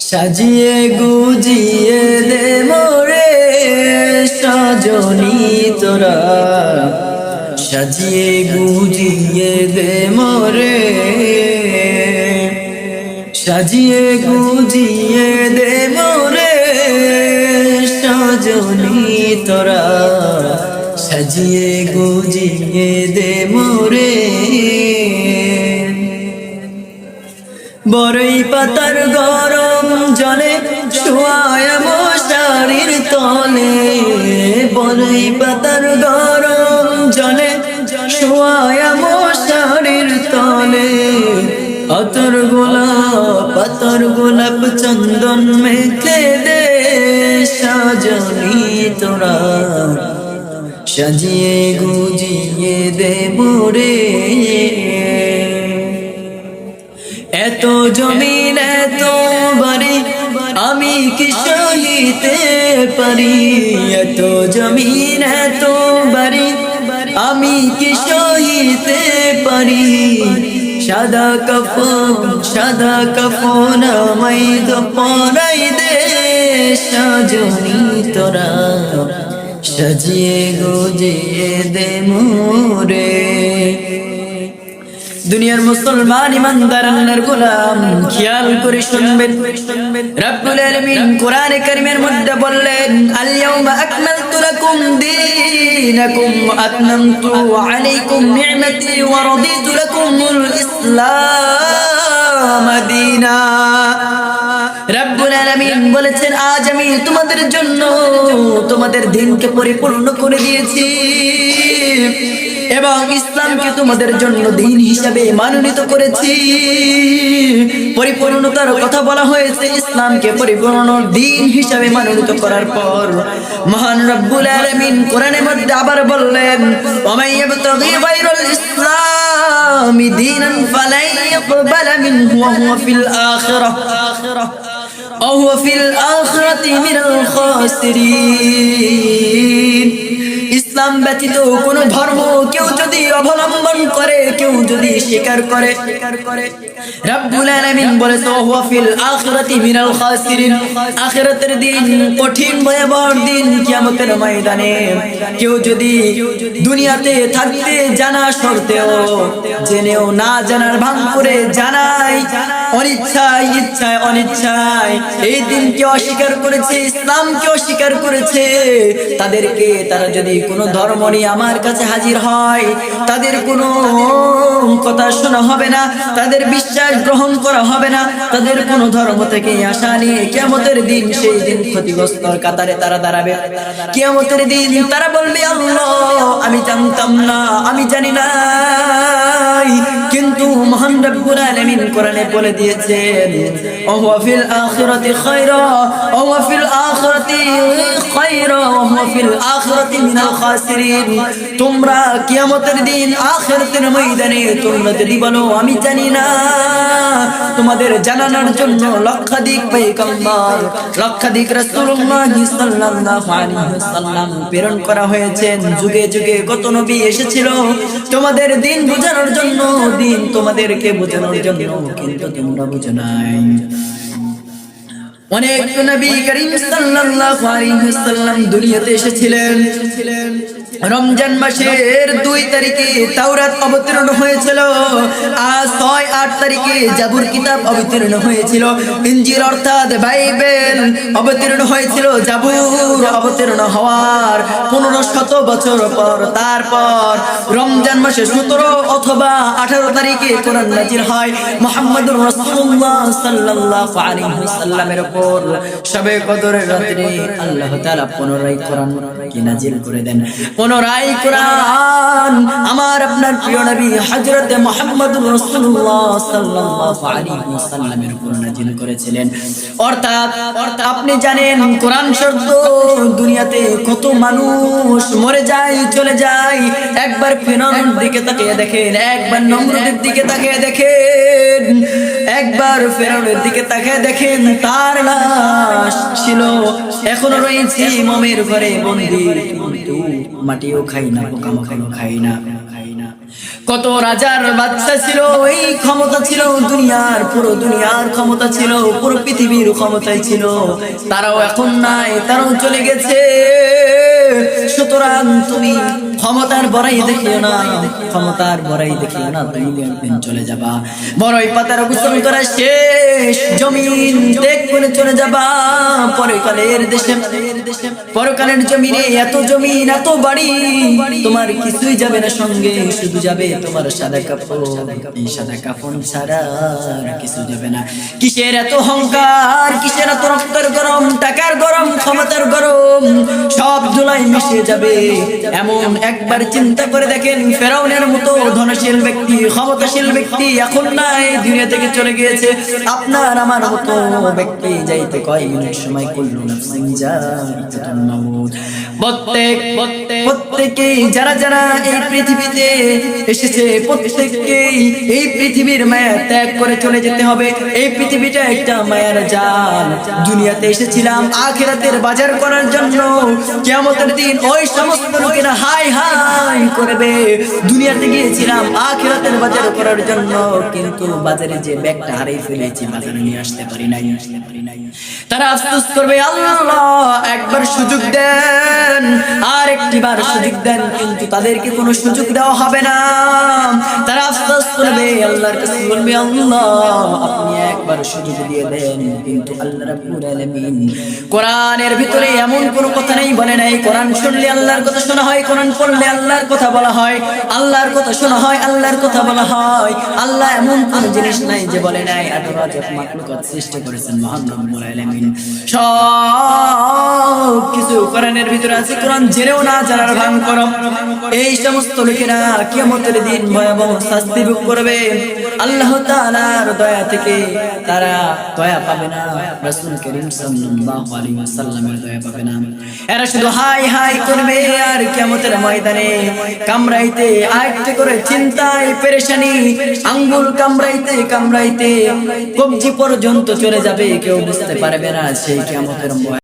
সাজিয়ে গুজিয়ে দে মোরে সজনী তোরা, সাজিয়ে গুজিয়ে দে মোরে, সাজিয়ে গুজিয়ে দে মোরে সজনী তোরা, সাজিয়ে গুজিয়ে দে মোরে। বরই পাতার গরম জলে শোয়ায় মশারির তলে, বরই পাতার গরম জলে শোয়ায় মশারির তলে, আতর গোলাপ চন্দন মেখে দে সাজনী তোরা, সাজিয়ে গুজিয়ে দে মোরে। এত জমিন এত বাড়ি আমি কি সহিতে পারি, এত জমিন এত বাড়ি আমি কি সহিতে পারি। সাদা কাফন আমায় তো পরাই দে সজনী তোরা, সাজিয়ে গুজিয়ে দে মোরে। দুনিয়ার মুসলমান ইমানদার আল্লাহর গোলাম খেয়াল করে শুনবেন, রব্বুল আলামিন কোরআনে কারীমের মধ্যে বললেন, আল ইয়াউমা আকমালতু লাকুম দীনাকুম ওয়া আতমামতু আলাইকুম নি'মাতি ওয়া রাদিতু লাকুমুল ইসলাম দীনা। রব্বুল আলামিন বলেছেন, আজ আমি তোমাদের জন্য তোমাদের দিনকে পরিপূর্ণ করে দিয়েছি এবং ইসলামকে তোমাদের জন্য দিন হিসাবে মনোনীত করেছি। পরিপূর্ণতার কথা বলা হয়েছে, ইসলামকে পরিপূর্ণ দিন হিসাবে মনোনীত করার পর মহান রব্বুল আলামিন কোরআনের মধ্যে আবার বললেন, ওয়া ইয়াবতাগি গায়রাল ইসলামি দীনান ফালাই ইয়াকবাল মিনহু ওয়া হুয়া ফিল আখিরাতি মিনাল খাসিরিন। ইসলাম ব্যতীত কোন ধর্ম কেউ যদি অবলম্বন করে, কেউ যদি স্বীকার করে, রব্বুল আলামিন বলেছে ওয়া ফিল আখিরাতি মিনাল খাসিরিন, আখিরাতের দিন কঠিন ভয়াবহ দিন কিয়ামতের ময়দানে কেউ যদি দুনিয়াতে থাকতে জানা সত্ত্বেও জেনেও না জানার ভান করে জানায় অনিচ্ছায় ইচ্ছায় অনিচ্ছায় এই দিনকে অস্বীকার করেছে, ইসলামকে অস্বীকার করেছে, তাদেরকে তারা যদি কোনো ধর্ম নিয়ে আমার কাছে হাজির হয়, তাদের কোনো কথা শোনা হবে না, তাদের বিশ্বাস গ্রহণ করা হবে না, তাদের কোনো ধর্ম থেকে আশা নিয়ে কিয়ামতের দিন সেই দিন ক্ষতিগ্রস্তর কাতারে তারা দাঁড়াবে। কিয়ামতের দিন তারা বলবে, আল্লাহ আমি জানতাম না, আমি জানি না, কিন্তু মহান রব্বুল আলামিন কোরআনে বলে দিয়েছেন, ওয়া ফিল আখিরাতি খায়রা ওয়া ফিল আখিরাতি খায়রা ওয়া ফিল আখিরাতি মিনাল খাসিরিন। তোমরা কিয়ামতের দিন আখিরাতের ময়দানে তোমরা যদি বলো আমি জানি না, তোমাদের জানানোর জন্য লক্ষাধিক পয়গম্বর লক্ষাধিক রাসূলুল্লাহ সাল্লাল্লাহু আলাইহি ওয়াসাল্লাম প্রেরণ করা হয়েছে, যুগে যুগে কত নবী এসেছিল তোমাদের দিন বোঝানোর জন্য, দিন তোমাদেরকে বোঝানোর জন্য, কিন্তু তোমরা বুঝো নাই। অনেক নবী করিম সাল্লাল্লাহু আলাইহি ওয়াসাল্লাম দুনিয়াতে এসেছিলেন। রমজান মাসের 2 তারিখে তাওরাত অবতীর্ণ হয়েছিল, আর 6-8 তারিখে জাবুর কিতাব অবতীর্ণ হয়েছিল, ইনজিল অর্থাৎ বাইবেল অবতীর্ণ হয়েছিল। জাবুর অবতীর্ণ হওয়ার 1500 বছর পর তারপর রমজান মাসে 17 অথবা 18 তারিখে কোরআন নাজিল হয় মুহাম্মদুর রাসূলুল্লাহ সাল্লাল্লাহু আলাইহি ওয়াসাল্লামের উপর। শবে কদরের রাতে আল্লাহ তাআলা পুনরায় কোরআন কি নাজিল করে দেন, পুনরায় কোরআন আমার আপনার প্রিয় নবী হযরত মুহাম্মদুর রাসূলুল্লাহ সাল্লাল্লাহু আলাইহি ওয়াসাল্লামের উপর নাজিল করেছিলেন। অর্থাৎ আপনি জানেন কোরআন শব্দ দুনিয়াতে কত মানুষ মরে যায় চলে যায়, একবার ফিরআউনের দিকে তাকিয়ে দেখেন, একবার নমরুদের দিকে তাকিয়ে দেখেন, একবার ফিরআউনের দিকে তাকিয়ে দেখেন, তার লাশ ছিল এখনো রয়েছে মোমের ঘরে বন্দী, কিন্তু মাটিও খাই না, পোকামাকড়ও খাই না। কত রাজার বাদশা ছিল, এই ক্ষমতা ছিল দুনিয়ার, পুরো দুনিয়ার ক্ষমতা ছিল, পুরো পৃথিবীর ক্ষমতাই ছিল, তারাও এখন নাই, তারাও চলে গেছে। সুতরাং তুমি ক্ষমতার বড়াই দেখিও না, ক্ষমতার বড়াই দেখিও না, তুমি একদিন চলে যাবা। বড়ই পাতার গোসল করা শেষ, জমিন ত্যাগ করে চলে যাবা পরকালের দেশে। পরকালের জমিনে এত জমিন, এত বাড়ি, তোমার কিছুই যাবে না সঙ্গে, শুধু যাবে তোমার সাদা কাপড়। এই সাদা কাপড় ছাড়া আর কিছু যাবে না। কিসের এত অহংকার, কিসের এত রক্তের গরম, টাকার গরম, ক্ষমতার গরম, সব ধুলাই মিশে যাবে। এমন একবার চিন্তা করে দেখেন, ফেরাউনের মতো ধনশীল ব্যক্তি, ক্ষমতাশীল ব্যক্তি এখন নাই, দুনিয়া থেকে চলে গিয়েছে। আপনার আমার মতো ব্যক্তি যাইতে কয় মিনিট সময়, কুল্লু নাফসিন যায়িকাতুল মাউত। প্রত্যেকেই যারা যারা এই পৃথিবীতে এসেছে, প্রত্যেককেই এই পৃথিবীর মায়া ত্যাগ করে চলে যেতে হবে। এই পৃথিবীটা একটা মায়ার জাল। দুনিয়াতে এসেছিলাম আখিরাতের বাজার করার জন্য। কিয়ামতের দিন ওই সমস্ত লোকেরা হাই হাই করবে, দুনিয়াতে গিয়েছিলাম আখিরাতের বাজার করার জন্য, কিন্তু বাজারে যে ব্যাগটা হারিয়ে ফেলেছি, বাজারে নিয়ে আসতে পারি নাই। তারা আফসোস করবে, আল্লাহ একবার সুযোগ দেন, আর একটিবার সুযোগ দেন, কিন্তু তাদেরকে কোনো সুযোগ দেওয়া হবে না। তারা আফসোস করবে, আল্লাহর কাছে বলবে, আল্লাহ আপনি একবার সুযোগ দিয়ে দেন। কিন্তু আল্লাহ রাব্বুল আলামিন কোরআনের ভিতরে এমন কোনো কথা নেই, বলে নাই কোরআন শুনলে আল্লাহর কথা শোনা হয়, কোরআন পড়লে আল্লাহর কথা বলা হয়, আল্লাহর কথা শোনা হয়, আল্লাহর কথা বলা হয়। আল্লাহ এমন কোনো জিনিস নাই যে বলে নাই। 18 মাখলুকাত সৃষ্টি করেছেন মহান রব্বুল আলামিন, সব কিছু কোরআনের ভিতরে আছে। কোরআন জেনেও না জানার ভান করো, এই সমস্ত লোকেরা কিয়ামতের দিন ভয়াবহ শাস্তি ভোগ করবে। আল্লাহ তাআলার দয়া থেকে তারা দয়া পাবে না, রাসূল করিম সাল্লাল্লাহু আলাইহি ওয়াসাল্লামের দয়া পাবে না। এরা শুধু হাই হাই করবে, আর কিয়ামতের ময়দানে কামড়াইতে আইতে করে চিন্তায় পেরেশানি, আঙ্গুল কামড়াইতে কামড়াইতে কবজি পর্যন্ত চলে যাবে, কেউ বুঝতে পারবে না সেই কিয়ামতের